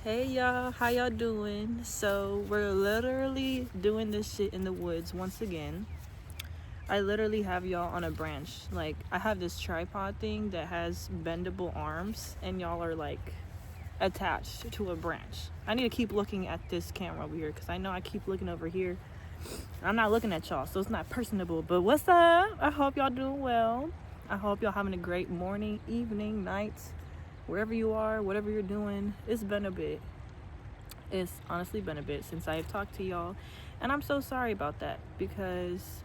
Hey y'all, how y'all doing? So we're literally doing this shit in the woods once again. I literally have y'all on a branch. Like I have this tripod thing that has bendable arms and y'all are like attached to a branch. I need to keep looking at this camera over here because I know I keep looking over here. I'm not looking at y'all, so it's not personable. But what's up? I hope y'all doing well. I hope y'all having a great morning, evening, night, wherever you are, whatever you're doing. It's been a bit. It's honestly been a bit since I've talked to y'all, and I'm so sorry about that because,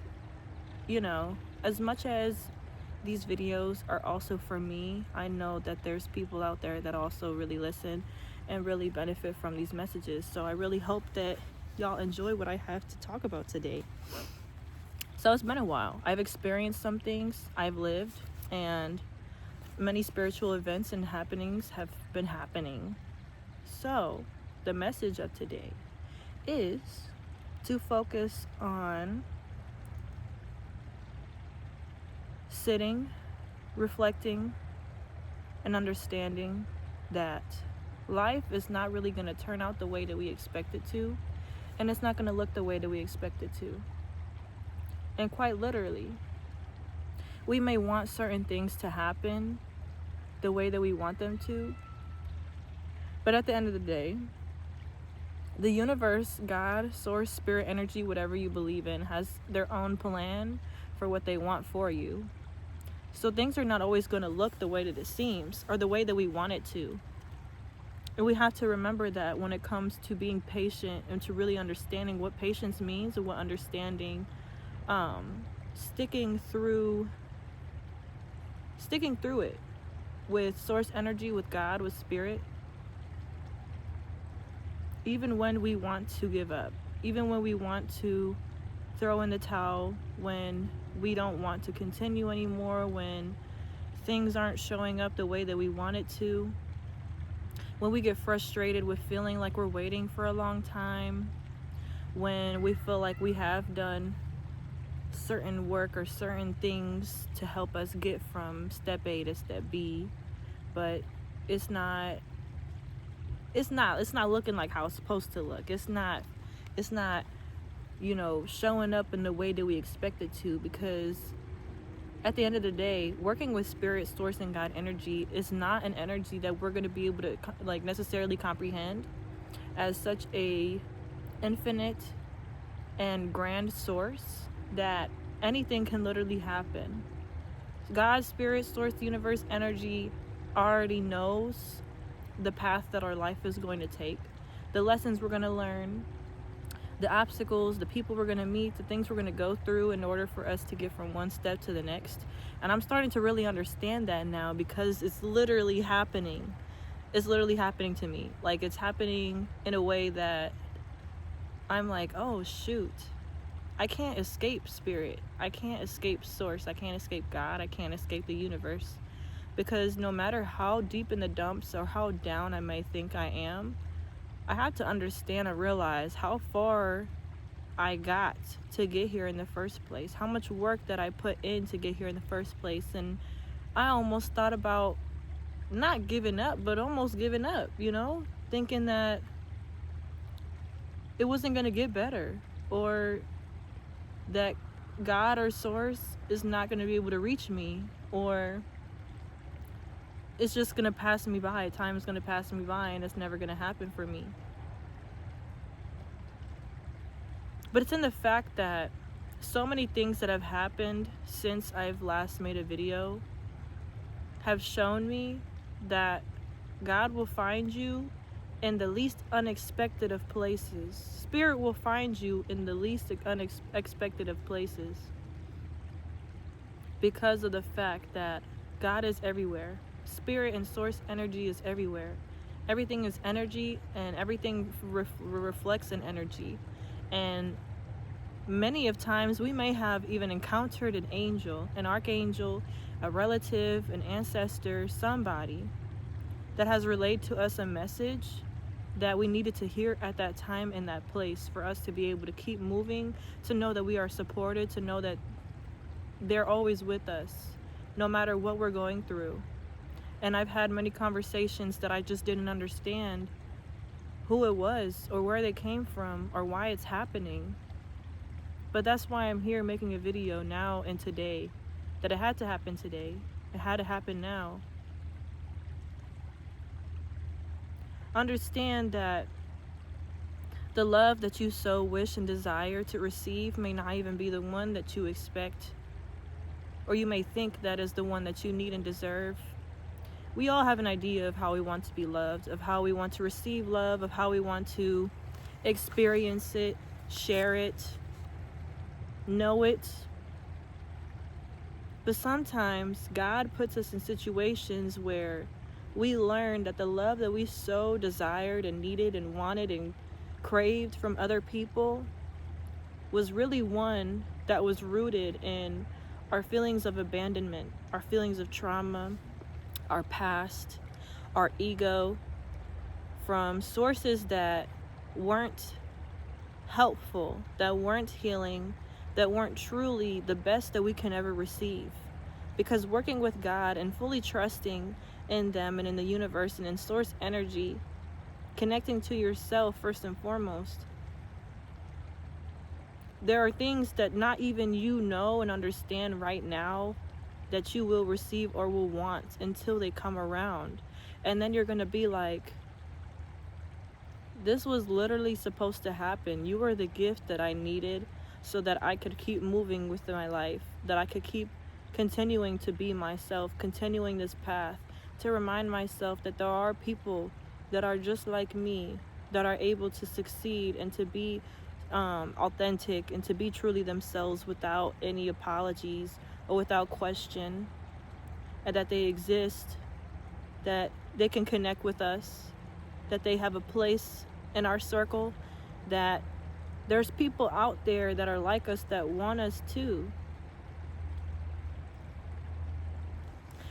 as much as these videos are also for me, I know that there's people out there that also really listen and really benefit from these messages. So I really hope that y'all enjoy what I have to talk about today. So it's been a while. I've experienced some things, I've lived, and many spiritual events and happenings have been happening. So, the message of today is to focus on sitting, reflecting, and understanding that life is not really going to turn out the way that we expect it to, and it's not going to look the way that we expect it to. And quite literally, we may want certain things to happen the way that we want them to, but at the end of the day, the universe, God, source, spirit, energy, whatever you believe in, has their own plan for what they want for you. So things are not always going to look the way that it seems or the way that we want it to. And we have to remember that when it comes to being patient and to really understanding what patience means and what understanding, sticking through it with source energy, with God, with spirit, even when we want to give up, even when we want to throw in the towel, when we don't want to continue anymore, when things aren't showing up the way that we want it to, when we get frustrated with feeling like we're waiting for a long time, when we feel like we have done certain work or certain things to help us get from step A to step B, but it's not looking like how it's supposed to look. It's not showing up in the way that we expect it to, because at the end of the day, working with spirit, source, and God energy is not an energy that we're going to be able to necessarily comprehend as such a infinite and grand source that anything can literally happen. God, spirit, source, universe, energy already knows the path that our life is going to take, the lessons we're going to learn, the obstacles, the people we're going to meet, the things we're going to go through in order for us to get from one step to the next. And I'm starting to really understand that now because it's literally happening. It's literally happening to me. Like, it's happening in a way that I'm like, oh shoot, I can't escape spirit. I can't escape source. I can't escape God. I can't escape the universe. Because no matter how deep in the dumps or how down I may think I am, I had to understand and realize how far I got to get here in the first place, how much work that I put in to get here in the first place. And I almost thought about not giving up, but almost giving up, thinking that it wasn't going to get better, or that God or source is not going to be able to reach me, or it's just going to pass me by. Time is going to pass me by and it's never going to happen for me. But it's in the fact that so many things that have happened since I've last made a video have shown me that God will find you in the least unexpected of places. Spirit will find you in the least unexpected of places, because of the fact that God is everywhere. Spirit and source energy is everywhere. Everything is energy, and everything reflects an energy. And many of times we may have even encountered an angel, an archangel, a relative, an ancestor, somebody that has relayed to us a message that we needed to hear at that time in that place for us to be able to keep moving, to know that we are supported, to know that they're always with us no matter what we're going through. And I've had many conversations that I just didn't understand who it was or where they came from or why it's happening. But that's why I'm here making a video now and today, that it had to happen today. It had to happen now. Understand that the love that you so wish and desire to receive may not even be the one that you expect, or you may think that is the one that you need and deserve. We all have an idea of how we want to be loved, of how we want to receive love, of how we want to experience it, share it, know it. But sometimes God puts us in situations where we learn that the love that we so desired and needed and wanted and craved from other people was really one that was rooted in our feelings of abandonment, our feelings of trauma, our past, our ego, from sources that weren't helpful, that weren't healing, that weren't truly the best that we can ever receive. Because working with God and fully trusting in them and in the universe and in source energy, connecting to yourself first and foremost, there are things that not even you know and understand right now that you will receive or will want until they come around. And then you're going to be like, this was literally supposed to happen. You were the gift that I needed so that I could keep moving with my life, that I could keep continuing to be myself, continuing this path, to remind myself that there are people that are just like me, that are able to succeed and to be authentic and to be truly themselves without any apologies or without question, and that they exist, that they can connect with us, that they have a place in our circle, that there's people out there that are like us that want us too.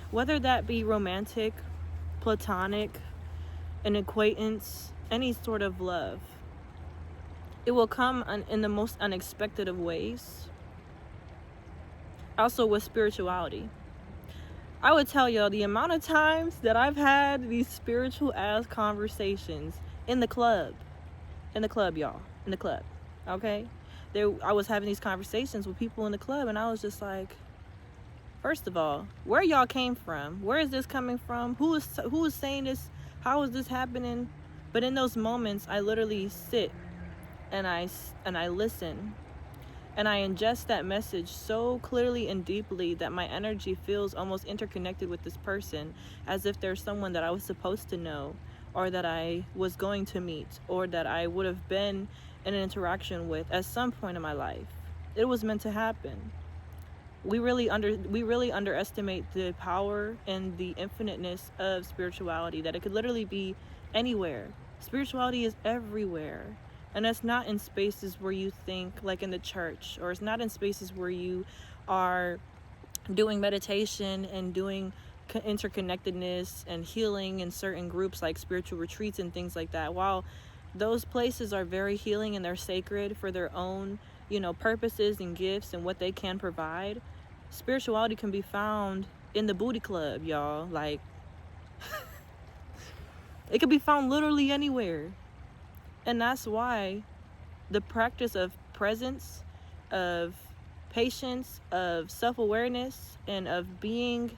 Whether that be romantic, platonic, an acquaintance, any sort of love, it will come in the most unexpected of ways. Also with spirituality, I would tell y'all the amount of times that I've had these spiritual ass conversations in the club, y'all, in the club, okay? I was having these conversations with people in the club, and I was just like, first of all, where y'all came from? Where is this coming from? Who is saying this? How is this happening? But in those moments, I literally sit and I listen, and I ingest that message so clearly and deeply that my energy feels almost interconnected with this person, as if there's someone that I was supposed to know, or that I was going to meet, or that I would have been in an interaction with at some point in my life. It was meant to happen. We really underestimate the power and the infiniteness of spirituality, that it could literally be anywhere. Spirituality is everywhere. And it's not in spaces where you think, like in the church, or it's not in spaces where you are doing meditation and doing interconnectedness and healing in certain groups like spiritual retreats and things like that. While those places are very healing and they're sacred for their own, purposes and gifts and what they can provide, spirituality can be found in the booty club, y'all. Like, it can be found literally anywhere. And that's why the practice of presence, of patience, of self-awareness, and of being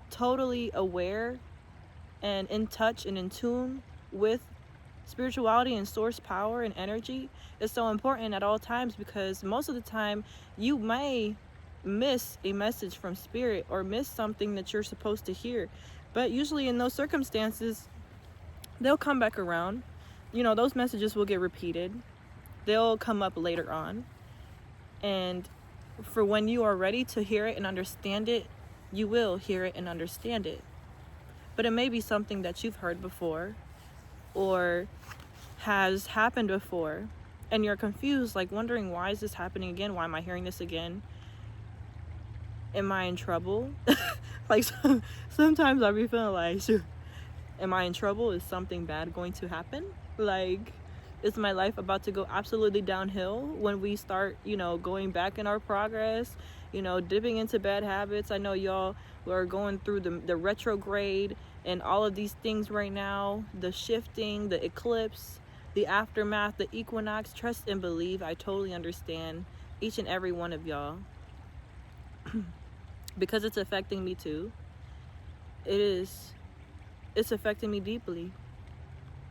totally aware and in touch and in tune with spirituality and source power and energy is so important at all times, because most of the time you may miss a message from spirit or miss something that you're supposed to hear, but usually in those circumstances they'll come back around. Those messages will get repeated, they'll come up later on, and for when you are ready to hear it and understand it, you will hear it and understand it. But it may be something that you've heard before or has happened before, and you're confused, like wondering, why is this happening again? Why am I hearing this again? Am I in trouble? Like, sometimes I'll be feeling like, am I in trouble? Is something bad going to happen? Like, Is my life about to go absolutely downhill when we start, going back in our progress, dipping into bad habits? I know y'all are going through the retrograde and all of these things right now, the shifting, the eclipse, the aftermath, the equinox. Trust and believe. I totally understand each and every one of y'all because it's affecting me too. It's affecting me deeply.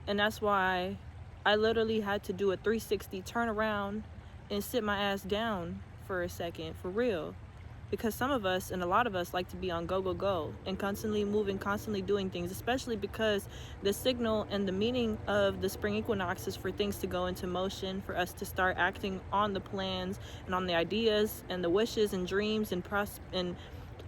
And that's why I literally had to do a 360 turn around and sit my ass down for a second, for real. Because some of us and a lot of us like to be on go, go, go and constantly moving, constantly doing things, especially because the signal and the meaning of the spring equinox is for things to go into motion, for us to start acting on the plans and on the ideas and the wishes and dreams and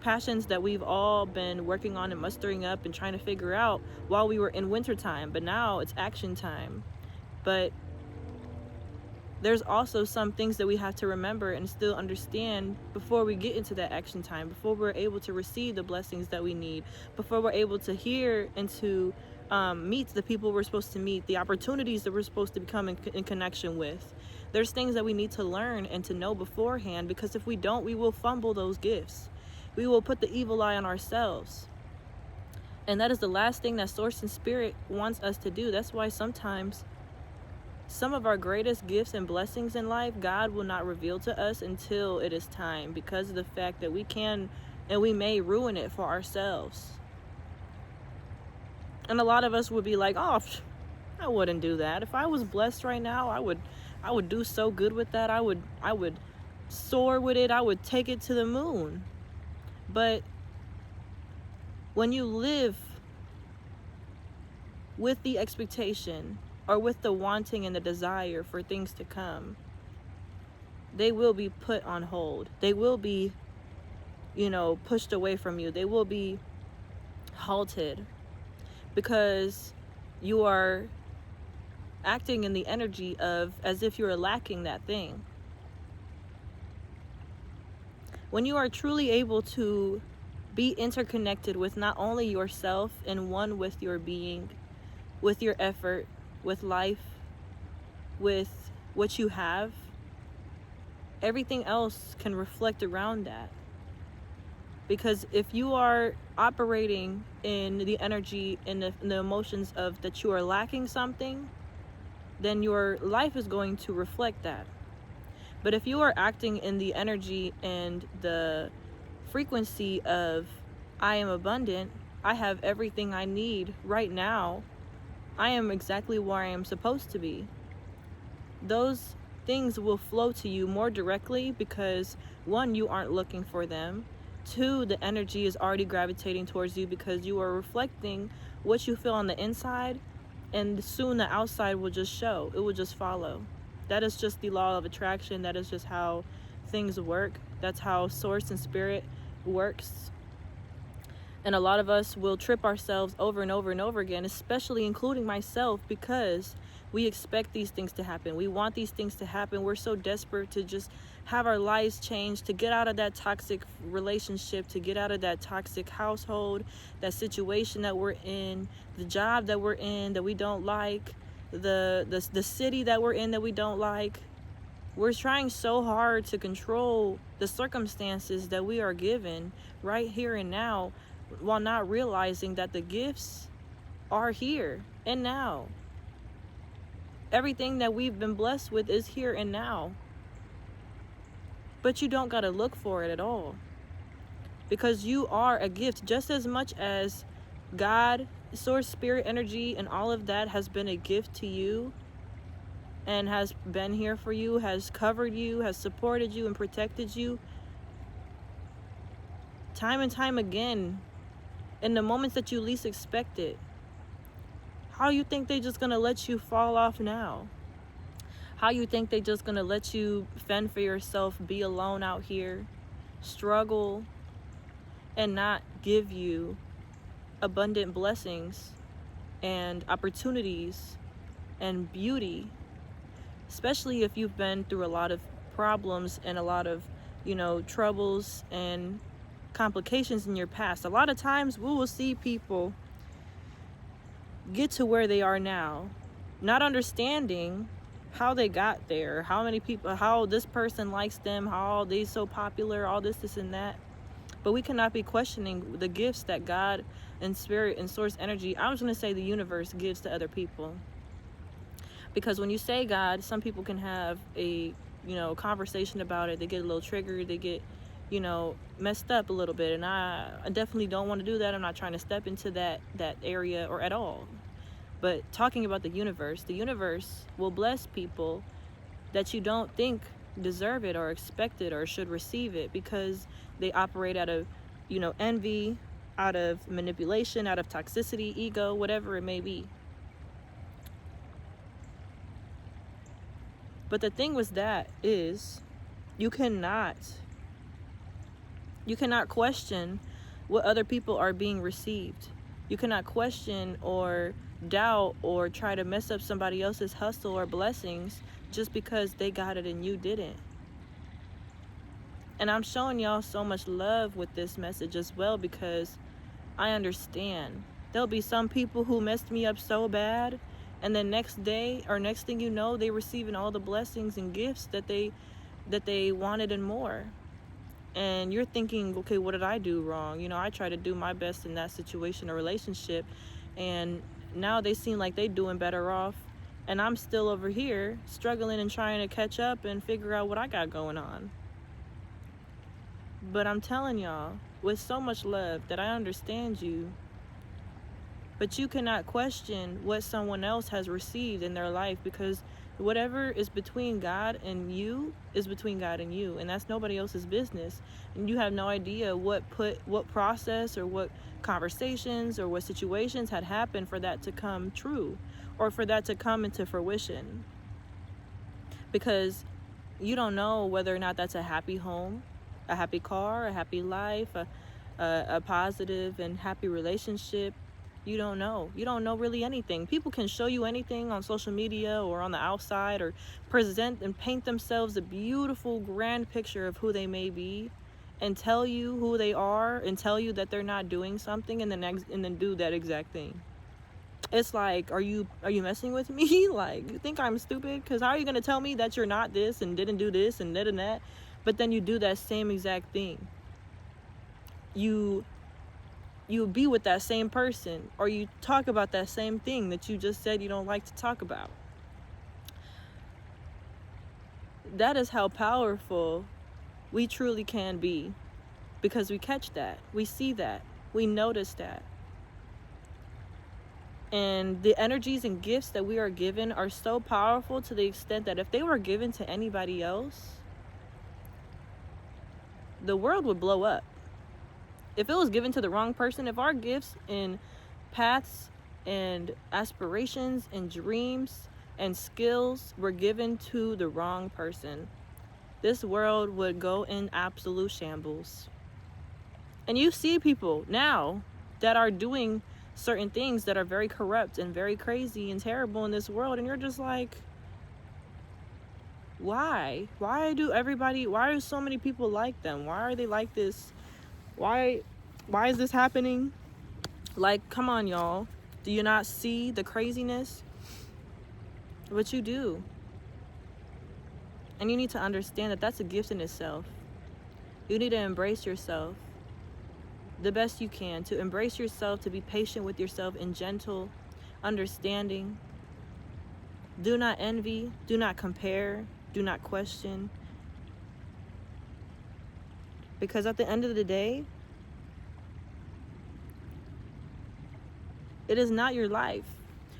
passions that we've all been working on and mustering up and trying to figure out while we were in wintertime. But now it's action time. But there's also some things that we have to remember and still understand before we get into that action time, before we're able to receive the blessings that we need, before we're able to hear and to meet the people we're supposed to meet, the opportunities that we're supposed to become in connection with. There's things that we need to learn and to know beforehand, because if we don't, we will fumble those gifts. We will put the evil eye on ourselves. And that is the last thing that Source and Spirit wants us to do. That's why sometimes some of our greatest gifts and blessings in life, God will not reveal to us until it is time, because of the fact that we can and we may ruin it for ourselves. And a lot of us would be like, oh, I wouldn't do that. If I was blessed right now, I would do so good with that. I would soar with it. I would take it to the moon. But when you live with the expectation or with the wanting and the desire for things to come, they will be put on hold. They will be, pushed away from you. They will be halted because you are acting in the energy of as if you're lacking that thing. When you are truly able to be interconnected with not only yourself and one with your being, with your effort, with life, with what you have, everything else can reflect around that. Because if you are operating in the energy and the emotions of that you are lacking something, then your life is going to reflect that. But if you are acting in the energy and the frequency of I am abundant, I have everything I need right now, I am exactly where I am supposed to be, those things will flow to you more directly because, one, you aren't looking for them. Two, the energy is already gravitating towards you because you are reflecting what you feel on the inside, and soon the outside will just show. It will just follow. That is just the law of attraction. That is just how things work. That's how Source and Spirit works. And a lot of us will trip ourselves over and over and over again, especially including myself, because we expect these things to happen. We want these things to happen. We're so desperate to just have our lives change, to get out of that toxic relationship, to get out of that toxic household, that situation that we're in, the job that we're in that we don't like, the city that we're in that we don't like. We're trying so hard to control the circumstances that we are given right here and now, while not realizing that the gifts are here and now. Everything that we've been blessed with is here and now. But you don't gotta look for it at all, because you are a gift just as much as God, Source, Spirit, energy, and all of that has been a gift to you and has been here for you, has covered you, has supported you and protected you time and time again in the moments that you least expect it. How you think they just gonna let you fall off now? How you think they just gonna let you fend for yourself, be alone out here, struggle, and not give you abundant blessings and opportunities and beauty, especially if you've been through a lot of problems and a lot of, troubles and complications in your past. A lot of times we will see people get to where they are now not understanding how they got there, how many people, how this person likes them, how they so popular, all this and that. But we cannot be questioning the gifts that God and spirit and source energy, I was going to say the universe, gives to other people. Because when you say God, some people can have a, conversation about it. They get a little triggered. They get, messed up a little bit. And I definitely don't want to do that. I'm not trying to step into that area or at all. But talking about the universe will bless people that you don't think deserve it or expect it or should receive it, because they operate out of, envy, out of manipulation, out of toxicity, ego, whatever it may be. But the thing with that is you cannot question what other people are being received. You cannot question or doubt or try to mess up somebody else's hustle or blessings just because they got it and you didn't. And I'm showing y'all so much love with this message as well, because I understand there'll be some people who messed me up so bad, and then next day or next thing you know, they receiving all the blessings and gifts that they wanted and more. And you're thinking, okay, what did I do wrong? I try to do my best in that situation or relationship, and now they seem like they doing better off, and I'm still over here struggling and trying to catch up and figure out what I got going on. But I'm telling y'all with so much love that I understand you, but you cannot question what someone else has received in their life, because whatever is between God and you is between God and you, and that's nobody else's business. And you have no idea what process or what conversations or what situations had happened for that to come true or for that to come into fruition, because you don't know whether or not that's a happy home, a happy car, a happy life, a positive and happy relationship. You don't know really anything. People can show you anything on social media or on the outside, or present and paint themselves a beautiful grand picture of who they may be, and tell you who they are, and tell you that they're not doing something, and then do that exact thing. It's like, are you messing with me? Like, you think I'm stupid? Because how are you going to tell me that you're not this and didn't do this and that and that, but then you do that same exact thing? You be with that same person, or you talk about that same thing that you just said you don't like to talk about. That is how powerful we truly can be, because we catch that, we see that, we notice that. And the energies and gifts that we are given are so powerful, to the extent that if they were given to anybody else, the world would blow up. If it was given to the wrong person, if our gifts and paths and aspirations and dreams and skills were given to the wrong person, this world would go in absolute shambles. And you see people now that are doing certain things that are very corrupt and very crazy and terrible in this world, and you're just like, why are so many people like them? Why are they like this? Why is this happening? Like, come on, y'all. Do you not see the craziness? But you do. And you need to understand that that's a gift in itself. You need to embrace yourself the best you can, to embrace yourself, to be patient with yourself and gentle, understanding. Do not envy, do not compare, do not question. Because at the end of the day, it is not your life.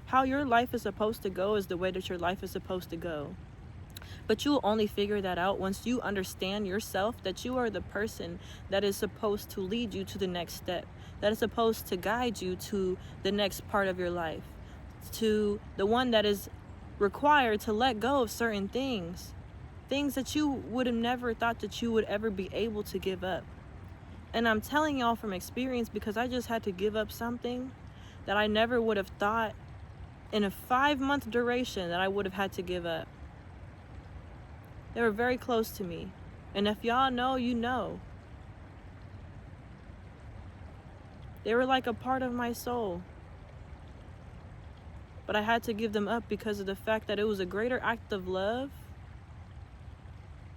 How your life is supposed to go is the way that your life is supposed to go. But you will only figure that out once you understand yourself, that you are the person that is supposed to lead you to the next step, that is supposed to guide you to the next part of your life, to the one that is required to let go of certain things that you would have never thought that you would ever be able to give up. And I'm telling y'all from experience, because I just had to give up something that I never would have thought in a 5-month duration that I would have had to give up. They were very close to me. And if y'all know, you know. They were like a part of my soul. but I had to give them up because of the fact that it was a greater act of love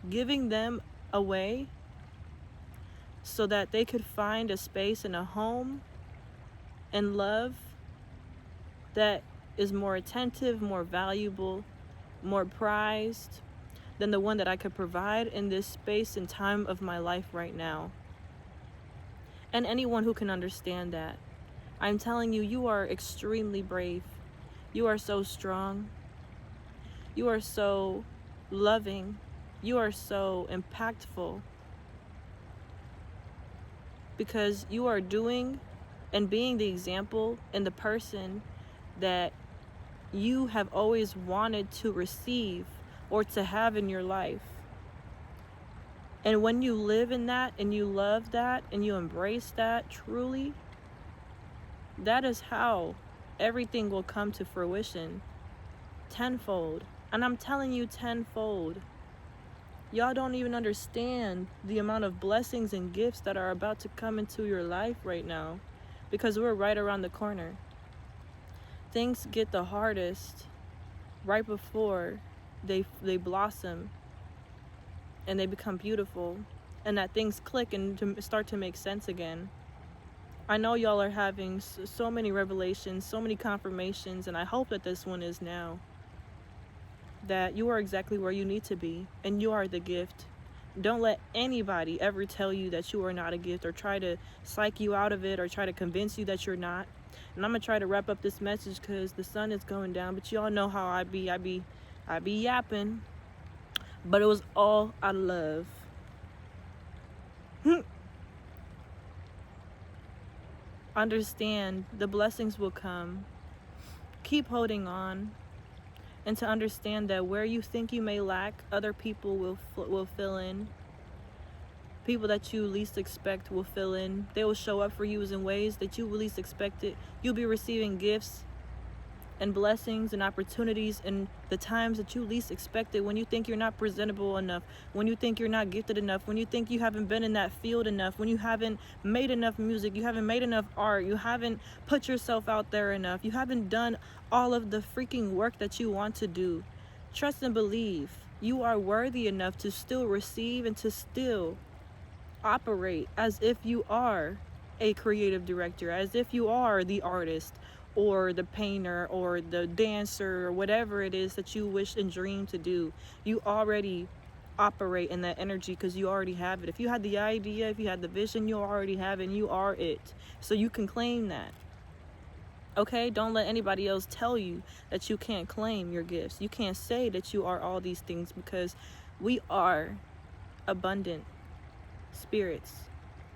giving them away so that they could find a space and a home and love that is more attentive, more valuable, more prized than the one that I could provide in this space and time of my life right now. And anyone who can understand that, I'm telling you, you are extremely brave. You are so strong. You are so loving. You are so impactful. Because you are doing and being the example and the person that you have always wanted to receive or to have in your life. And when you live in that and you love that and you embrace that truly, that is how everything will come to fruition tenfold. And I'm telling you, tenfold. Y'all don't even understand the amount of blessings and gifts that are about to come into your life right now, because we're right around the corner. Things get the hardest right before they blossom and they become beautiful, and that things click and to start to make sense again. I know y'all are having so many revelations, so many confirmations, and I hope that this one is now. That you are exactly where you need to be, and you are the gift. Don't let anybody ever tell you that you are not a gift, or try to psych you out of it, or try to convince you that you're not. And I'm gonna try to wrap up this message because the sun is going down, but y'all know how I be yapping. But it was all out of love. Understand the blessings will come. Keep holding on. And to understand that where you think you may lack, other people will fill in. People that you least expect will fill in. They will show up for you in ways that you least expect it. You'll be receiving gifts and blessings and opportunities in the times that you least expect it, when you think you're not presentable enough, when you think you're not gifted enough, when you think you haven't been in that field enough, when you haven't made enough music, you haven't made enough art, you haven't put yourself out there enough, you haven't done all of the freaking work that you want to do. Trust and believe you are worthy enough to still receive and to still operate as if you are a creative director, as if you are the artist or the painter or the dancer or whatever it is that you wish and dream to do. You already operate in that energy because you already have it. If you had the idea, if you had the vision, you already have it, and you are it. So you can claim that. Okay? Don't let anybody else tell you that you can't claim your gifts. You can't say that you are all these things, because we are abundant spirits.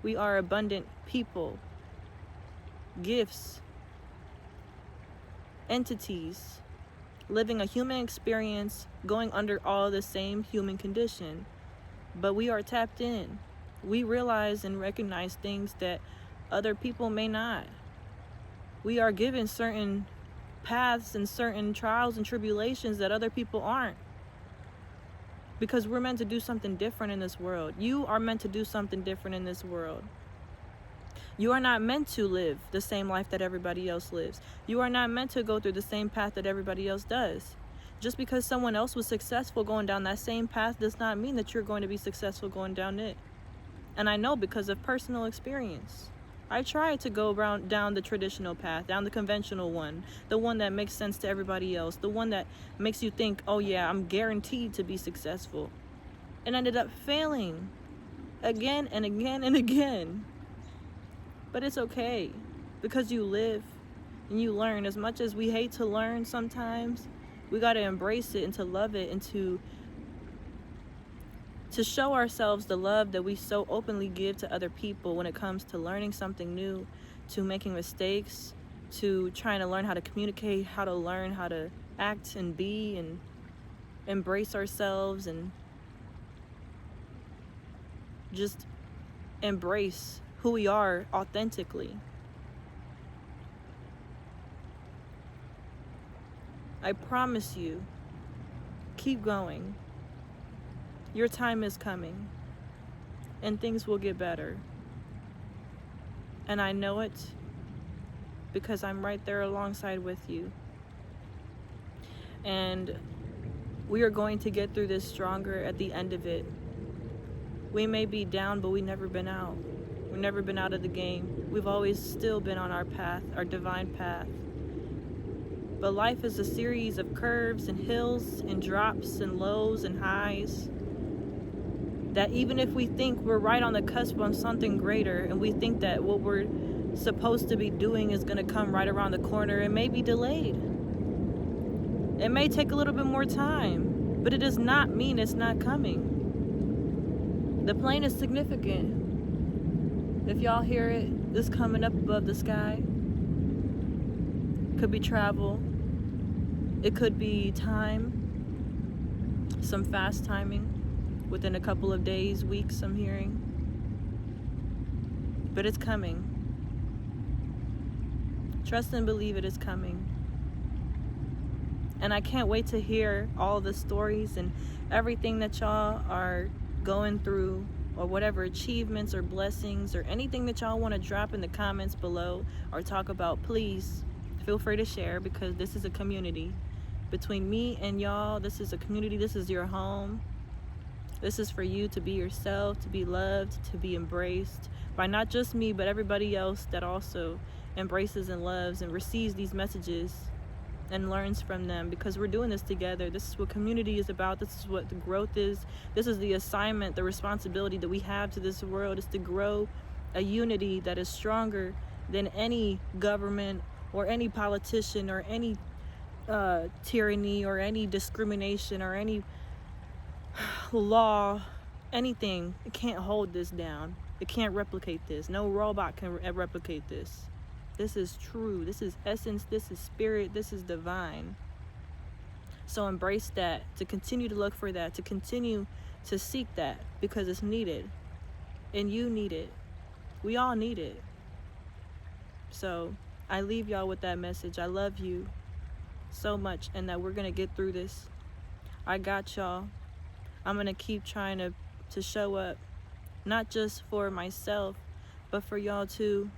We are abundant people, gifts, entities, living a human experience, going under all the same human condition. But we are tapped in. We realize and recognize things that other people may not. We are given certain paths and certain trials and tribulations that other people aren't. Because we're meant to do something different in this world. You are meant to do something different in this world. You are not meant to live the same life that everybody else lives. You are not meant to go through the same path that everybody else does. Just because someone else was successful going down that same path does not mean that you're going to be successful going down it. And I know because of personal experience. I tried to go down the traditional path, down the conventional one, the one that makes sense to everybody else, the one that makes you think, oh yeah, I'm guaranteed to be successful. And ended up failing again and again and again. But it's okay, because you live and you learn. As much as we hate to learn sometimes, we got to embrace it and to love it, and to show ourselves the love that we so openly give to other people when it comes to learning something new, to making mistakes, to trying to learn how to communicate, how to learn how to act and be and embrace ourselves, and just embrace who we are authentically. I promise you, keep going. Your time is coming, and things will get better. And I know it because I'm right there alongside with you. And we are going to get through this stronger at the end of it. We may be down, but we've never been out. We've never been out of the game. We've always still been on our path, our divine path. But life is a series of curves and hills and drops and lows and highs. That even if we think we're right on the cusp on something greater, and we think that what we're supposed to be doing is going to come right around the corner, it may be delayed. It may take a little bit more time, but it does not mean it's not coming. The plane is significant. If y'all hear it, it's coming up above the sky. Could be travel. It could be time. Some fast timing. Within a couple of days, weeks, I'm hearing. But it's coming. Trust and believe it is coming. And I can't wait to hear all the stories and everything that y'all are going through, or whatever achievements or blessings or anything that y'all want to drop in the comments below or talk about. Please feel free to share, because this is a community. Between me and y'all, this is a community. This is your home. This is for you to be yourself, to be loved, to be embraced by not just me, but everybody else that also embraces and loves and receives these messages and learns from them, because we're doing this together. This is what community is about. This is what the growth is. This is the assignment, the responsibility that we have to this world, is to grow a unity that is stronger than any government or any politician or any tyranny or any discrimination or any law, anything. It can't hold this down. It can't replicate this. No robot can replicate this. This is true. This is essence. This is spirit. This is divine. So embrace that, to continue to look for that, to continue to seek that, because it's needed. And you need it. We all need it. So I leave y'all with that message. I love you so much, and that we're going to get through this. I got y'all. I'm going to keep trying to show up, not just for myself, but for y'all too.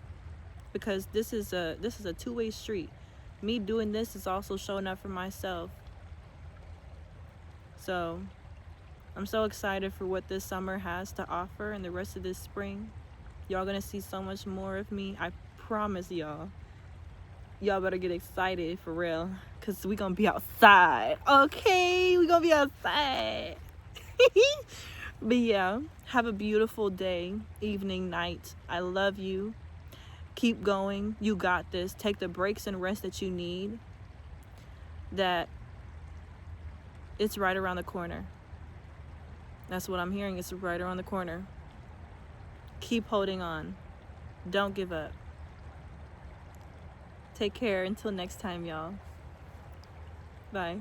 Because this is a two-way street. Me doing this is also showing up for myself. So I'm so excited for what this summer has to offer and the rest of this spring. Y'all gonna see so much more of me. I promise y'all. Y'all better get excited for real, because we gonna be outside. Okay, we gonna be outside. But yeah, have a beautiful day, evening, night. I love you. Keep going. You got this. Take the breaks and rest that you need. That it's right around the corner. That's what I'm hearing. It's right around the corner. Keep holding on. Don't give up. Take care. Until next time, y'all. Bye.